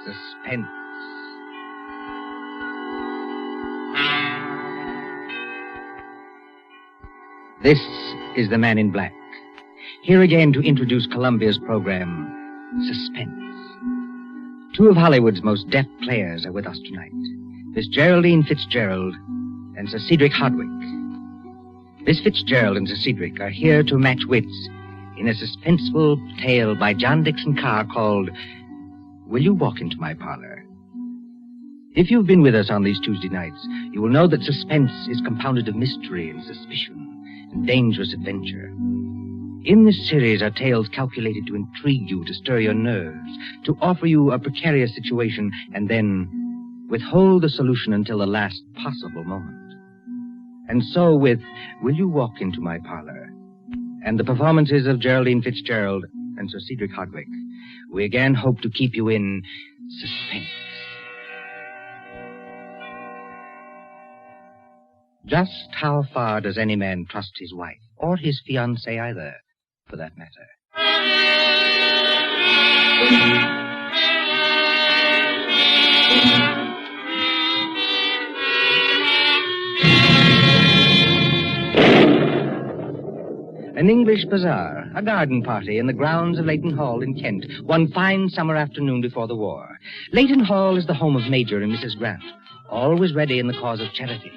Suspense. This is the Man in Black. Here again to introduce Columbia's program, Suspense. Two of Hollywood's most deft players are with us tonight. Miss Geraldine Fitzgerald and Sir Cedric Hardwicke. Miss Fitzgerald and Sir Cedric are here to match wits in a suspenseful tale by John Dixon Carr called Will You Walk Into My Parlor? If you've been with us on these Tuesday nights, you will know that suspense is compounded of mystery and suspicion and dangerous adventure. In this series are tales calculated to intrigue you, to stir your nerves, to offer you a precarious situation, and then withhold the solution until the last possible moment. And so with Will You Walk Into My Parlor? And the performances of Geraldine Fitzgerald and Sir Cedric Hardwicke, we again hope to keep you in suspense. Just how far does any man trust his wife, or his fiancée either, for that matter? An English bazaar, a garden party in the grounds of Leighton Hall in Kent, one fine summer afternoon before the war. Leighton Hall is the home of Major and Mrs. Grant, always ready in the cause of charity.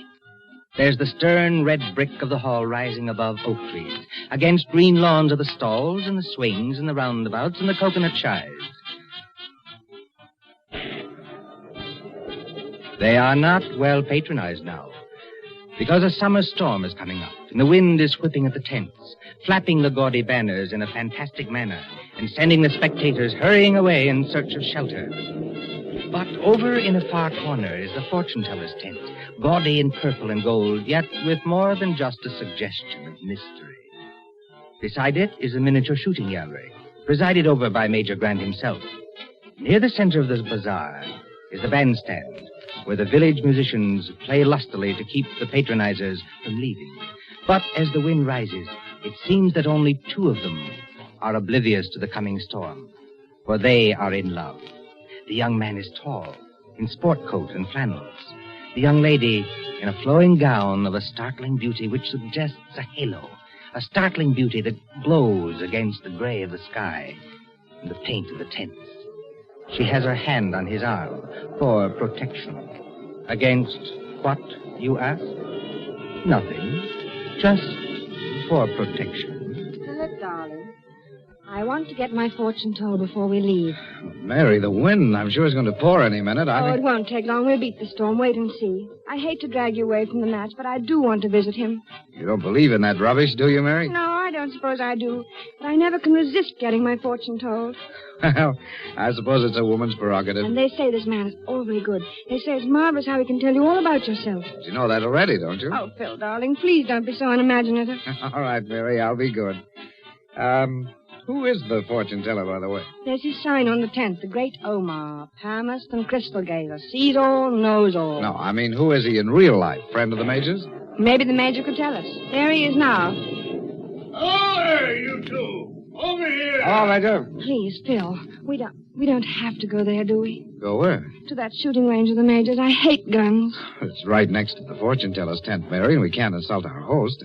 There's the stern red brick of the hall rising above oak trees. Against green lawns are the stalls and the swings and the roundabouts and the coconut shies. They are not well patronized now, because a summer storm is coming up, and the wind is whipping at the tents, flapping the gaudy banners in a fantastic manner, and sending the spectators hurrying away in search of shelter. But over in a far corner is the fortune-teller's tent, gaudy in purple and gold, yet with more than just a suggestion of mystery. Beside it is a miniature shooting gallery, presided over by Major Grant himself. Near the center of this bazaar is the bandstand, where the village musicians play lustily to keep the patronizers from leaving. But as the wind rises, it seems that only two of them are oblivious to the coming storm, for they are in love. The young man is tall, in sport coat and flannels. The young lady in a flowing gown of a startling beauty which suggests a halo, a startling beauty that glows against the gray of the sky and the paint of the tents. She has her hand on his arm for protection. Against what, you ask? Nothing. Just for protection. Philip, darling, I want to get my fortune told before we leave. Mary, the wind, I'm sure, is going to pour any minute. It won't take long. We'll beat the storm. Wait and see. I hate to drag you away from the match, but I do want to visit him. You don't believe in that rubbish, do you, Mary? No, I don't suppose I do. But I never can resist getting my fortune told. Well, I suppose it's a woman's prerogative. And they say this man is awfully good. They say it's marvelous how he can tell you all about yourself. But you know that already, don't you? Oh, Phil, darling, please don't be so unimaginative. All right, Mary, I'll be good. Who is the fortune teller, by the way? There's his sign on the tent, the great Omar, palmist and crystal gazer, sees all, knows all. No, I mean, who is he in real life? Friend of the Major's? Maybe the Major could tell us. There he is now. Oh, there, you two. Over here. Oh, Major. Please, Phil, we don't have to go there, do we? Go where? To that shooting range of the Major's. I hate guns. It's right next to the fortune teller's tent, Mary, and we can't insult our host.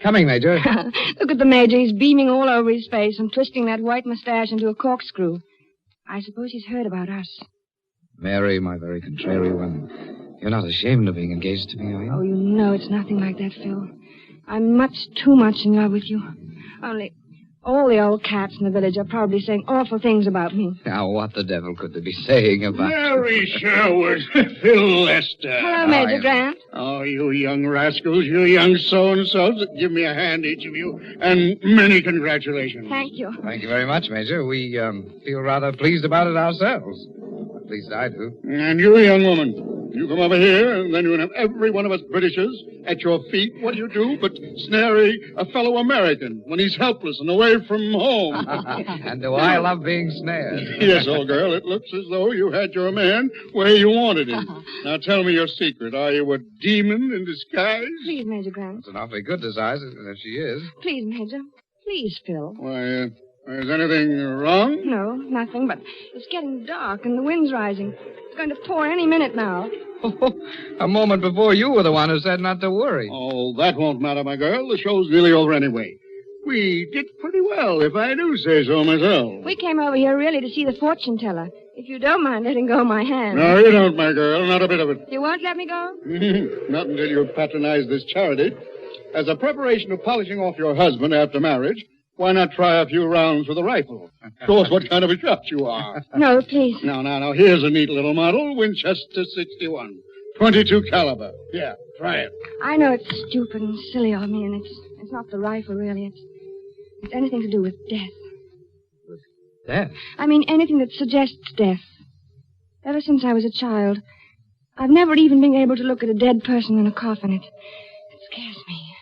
Coming, Major. Look at the Major. He's beaming all over his face and twisting that white mustache into a corkscrew. I suppose he's heard about us. Mary, my very contrary one, you're not ashamed of being engaged to me, are you? Oh, you know it's nothing like that, Phil. I'm much too much in love with you. Only all the old cats in the village are probably saying awful things about me. Now, what the devil could they be saying about Mary Sherwood, Phil Lester. Hello, Major Grant. Oh, you young rascals, you young so-and-sos. Give me a hand, each of you, and many congratulations. Thank you. Thank you very much, Major. We feel rather pleased about it ourselves. At least I do. And you, young woman, you come over here, and then you'll have every one of us Britishers at your feet. What do you do but snare a fellow American when he's helpless and away from home? And do I love being snared? Yes, old girl, it looks as though you had your man where you wanted him. Now tell me your secret. Are you a demon in disguise? Please, Major Grant. It's an awfully good disguise, if she is. Please, Major. Please, Phil. Why, Is anything wrong? No, nothing, but it's getting dark and the wind's rising. It's going to pour any minute now. A moment before you were the one who said not to worry. Oh, that won't matter, my girl. The show's nearly over anyway. We did pretty well, if I do say so myself. We came over here really to see the fortune teller. If you don't mind letting go of my hand. No, you don't, my girl. Not a bit of it. You won't let me go? Not until you patronize this charity. As a preparation of polishing off your husband after marriage, why not try a few rounds with a rifle? Show us what kind of a shot you are. No, please. Now, here's a neat little model, Winchester 61. 22 caliber. Yeah, try it. I know it's stupid and silly of me, and it's not the rifle, really. It's anything to do with death. Death? I mean, anything that suggests death. Ever since I was a child, I've never even been able to look at a dead person in a coffin. It scares me.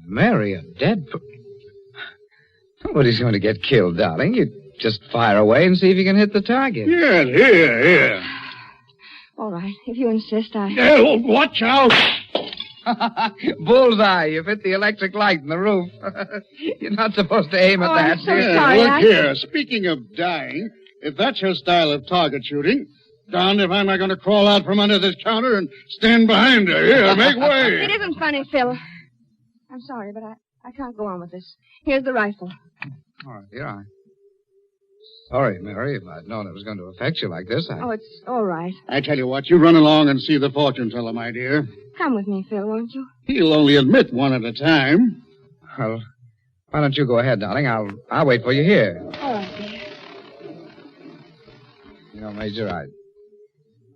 Mary, a dead... Nobody's going to get killed, darling. You just fire away and see if you can hit the target. Yes, here. All right, if you insist, Oh, watch out! Bullseye. You've hit the electric light in the roof. You're not supposed to aim at that. I'm so sorry. Look here. Speaking of dying, if that's your style of target shooting, darned if I'm not going to crawl out from under this counter and stand behind her. Here, make way. It isn't funny, Phil. I'm sorry, but I can't go on with this. Here's the rifle. All right, here I. Sorry, Mary. If I'd known it was going to affect you like this, Oh, it's all right. I tell you what, you run along and see the fortune teller, my dear. Come with me, Phil, won't you? He'll only admit one at a time. Well, why don't you go ahead, darling? I'll wait for you here. All right, dear. You know, Major,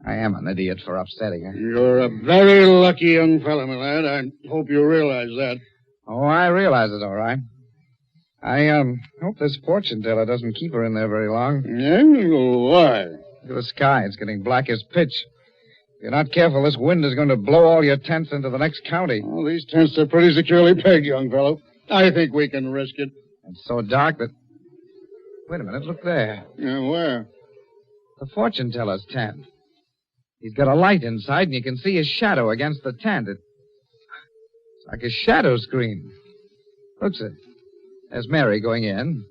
I am an idiot for upsetting her. You're a very lucky young fellow, my lad. I hope you realize that. Oh, I realize it, all right. I hope this fortune teller doesn't keep her in there very long. Yeah? Why? Look at the sky. It's getting black as pitch. If you're not careful, this wind is going to blow all your tents into the next county. Well, these tents are pretty securely pegged, young fellow. I think we can risk it. It's so dark that... Wait a minute, look there. Yeah, where? The fortune teller's tent. He's got a light inside, and you can see his shadow against the tent. It's like a shadow screen. Look, sir. There's Mary going in.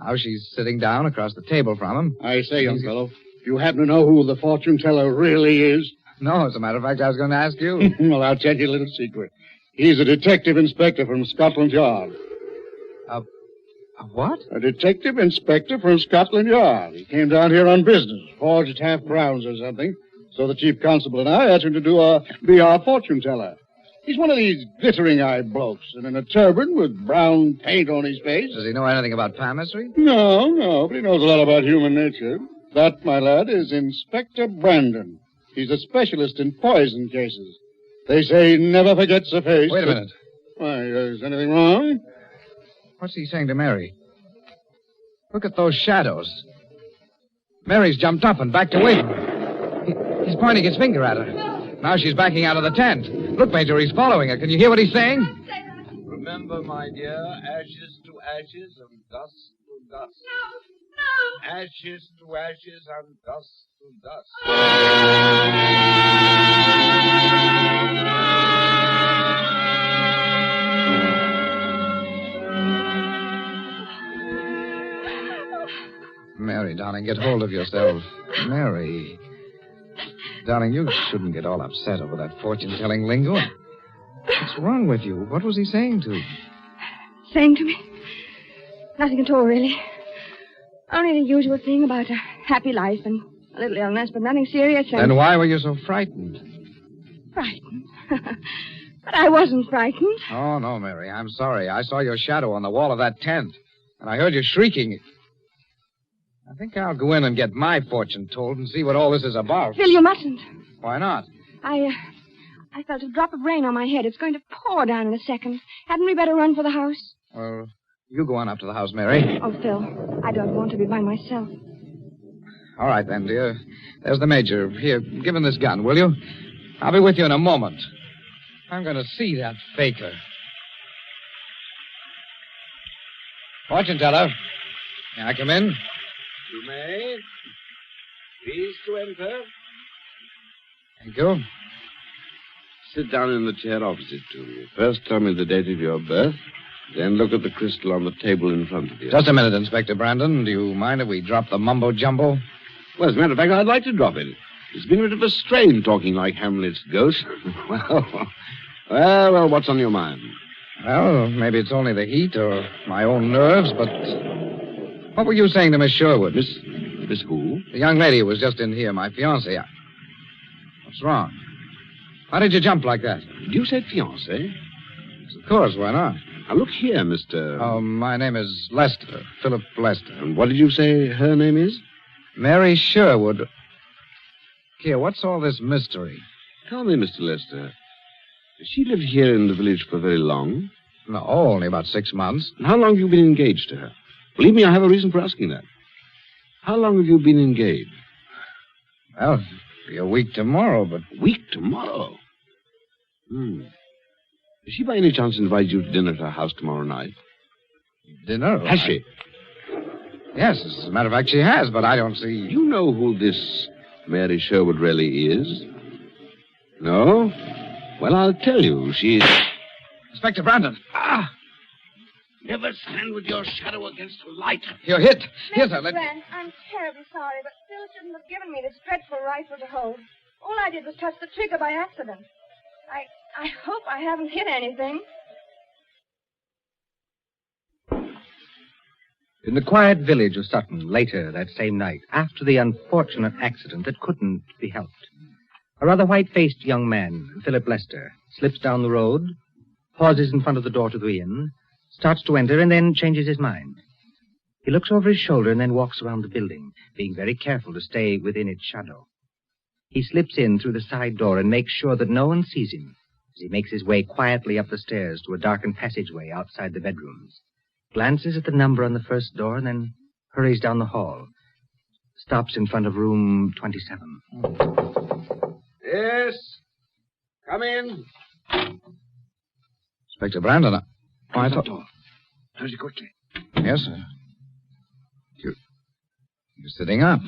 Now she's sitting down across the table from him. I say, young fellow, do you happen to know who the fortune teller really is? No, as a matter of fact, I was going to ask you. Well, I'll tell you a little secret. He's a detective inspector from Scotland Yard. A what? A detective inspector from Scotland Yard. He came down here on business, forged half-crowns or something. So the chief constable and I asked him to be our fortune teller. He's one of these glittering-eyed blokes, and in a turban with brown paint on his face. Does he know anything about palmistry? No, but he knows a lot about human nature. That, my lad, is Inspector Brandon. He's a specialist in poison cases. They say he never forgets a face. Wait a minute. Why, is anything wrong? What's he saying to Mary? Look at those shadows. Mary's jumped up and backed away from her. He's pointing his finger at her. Now she's backing out of the tent. Look, Major, he's following her. Can you hear what he's saying? Remember, my dear, ashes to ashes and dust to dust. No. Ashes to ashes and dust to dust. Mary, darling, get hold of yourself. Mary. Darling, you shouldn't get all upset over that fortune-telling lingo. What's wrong with you? What was he saying to you? Saying to me? Nothing at all, really. Only the usual thing about a happy life and a little illness, but nothing serious. Then why were you so frightened? Frightened? But I wasn't frightened. Oh, no, Mary. I'm sorry. I saw your shadow on the wall of that tent, and I heard you shrieking. I think I'll go in and get my fortune told and see what all this is about. Phil, you mustn't. Why not? I felt a drop of rain on my head. It's going to pour down in a second. Hadn't we better run for the house? Well, you go on up to the house, Mary. Oh, Phil, I don't want to be by myself. All right, then, dear. There's the Major. Here, give him this gun, will you? I'll be with you in a moment. I'm going to see that faker. Fortune teller. May I come in? You may. Please to enter. Thank you. Sit down in the chair opposite to me. First, tell me the date of your birth. Then look at the crystal on the table in front of you. Just a minute, Inspector Brandon. Do you mind if we drop the mumbo-jumbo? Well, as a matter of fact, I'd like to drop it. It's been a bit of a strain talking like Hamlet's ghost. Well, what's on your mind? Well, maybe it's only the heat or my own nerves, but... What were you saying to Miss Sherwood? Miss who? The young lady who was just in here, my fiancée. What's wrong? Why did you jump like that? Did you say fiancé? Of course, why not? Now, look here, Mr... Oh, my name is Lester, Philip Lester. And what did you say her name is? Mary Sherwood. Here, what's all this mystery? Tell me, Mr. Lester, has she lived here in the village for very long? No, only about 6 months. And how long have you been engaged to her? Believe me, I have a reason for asking that. How long have you been engaged? Well, it'll be a week tomorrow, but... Week tomorrow? Has she by any chance invited you to dinner at her house tomorrow night? Dinner? Has she? Yes, as a matter of fact, she has, but I don't see... You know who this Mary Sherwood really is? No? Well, I'll tell you. She's... Inspector Brandon. Never stand with your shadow against the light. You're hit. Here's her. Friend, I'm terribly sorry, but Phil shouldn't have given me this dreadful rifle to hold. All I did was touch the trigger by accident. I hope I haven't hit anything. In the quiet village of Sutton, later that same night, after the unfortunate accident that couldn't be helped, a rather white-faced young man, Philip Lester, slips down the road, pauses in front of the door to the inn, starts to enter, and then changes his mind. He looks over his shoulder and then walks around the building, being very careful to stay within its shadow. He slips in through the side door and makes sure that no one sees him as he makes his way quietly up the stairs to a darkened passageway outside the bedrooms, glances at the number on the first door, and then hurries down the hall. Stops in front of room 27. Yes? Come in. Inspector Brandon, I thought... Hurry quickly. Yes, sir. You're sitting up.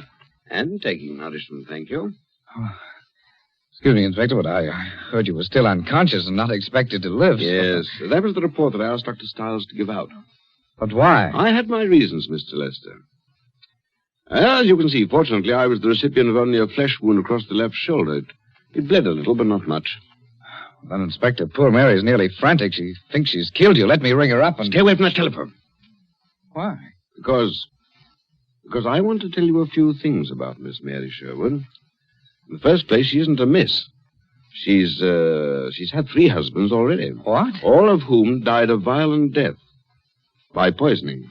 And taking nourishment, thank you. Oh, excuse me, Inspector, but I heard you were still unconscious and not expected to live. Yes, that was the report that I asked Dr. Stiles to give out. But why? I had my reasons, Mr. Lester. As you can see, fortunately, I was the recipient of only a flesh wound across the left shoulder. It bled a little, but not much. Then, Inspector, poor Mary's nearly frantic. She thinks she's killed you. Let me ring her up and... Stay away from that telephone. Why? Because I want to tell you a few things about Miss Mary Sherwood. In the first place, she isn't a miss. She's had 3 husbands already. What? All of whom died a violent death by poisoning.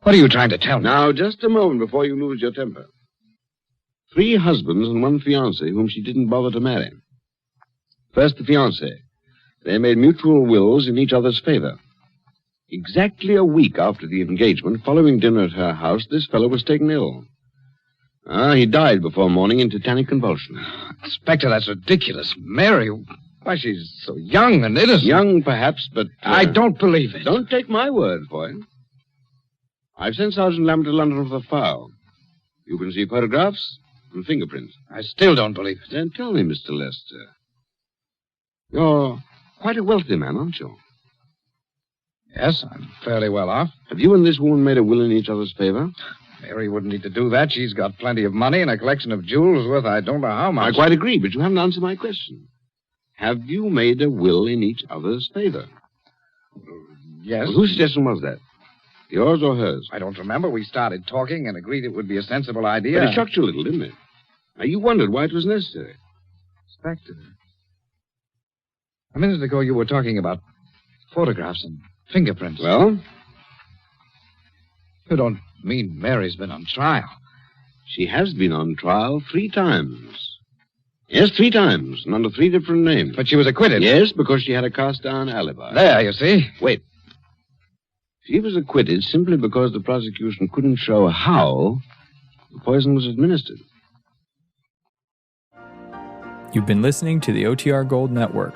What are you trying to tell me? Now, just a moment before you lose your temper. 3 husbands and 1 fiancée whom she didn't bother to marry. First, the fiancé. They made mutual wills in each other's favor. Exactly a week after the engagement, following dinner at her house, this fellow was taken ill. He died before morning in tetanic convulsion. Inspector, that's ridiculous. Mary, why, she's so young and innocent. Young, perhaps, but... I don't believe it. Don't take my word for it. I've sent Sergeant Lambert to London for the file. You can see photographs and fingerprints. I still don't believe it. Then tell me, Mr. Lester. You're quite a wealthy man, aren't you? Yes, I'm fairly well off. Have you and this woman made a will in each other's favor? Mary wouldn't need to do that. She's got plenty of money and a collection of jewels worth I don't know how much. I quite agree, but you haven't answered my question. Have you made a will in each other's favor? Yes. Well, whose suggestion was that? Yours or hers? I don't remember. We started talking and agreed it would be a sensible idea. But it shocked you a little, didn't it? Now, you wondered why it was necessary. Inspector, a minute ago you were talking about photographs and fingerprints. Well? You don't mean Mary's been on trial? She has been on trial 3 times. Yes, 3 times, and under 3 different names. But she was acquitted. Yes, because she had a cast-iron alibi. There, you see. Wait. She was acquitted simply because the prosecution couldn't show how the poison was administered. You've been listening to the OTR Gold Network.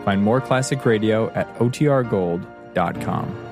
Find more classic radio at otrgold.com.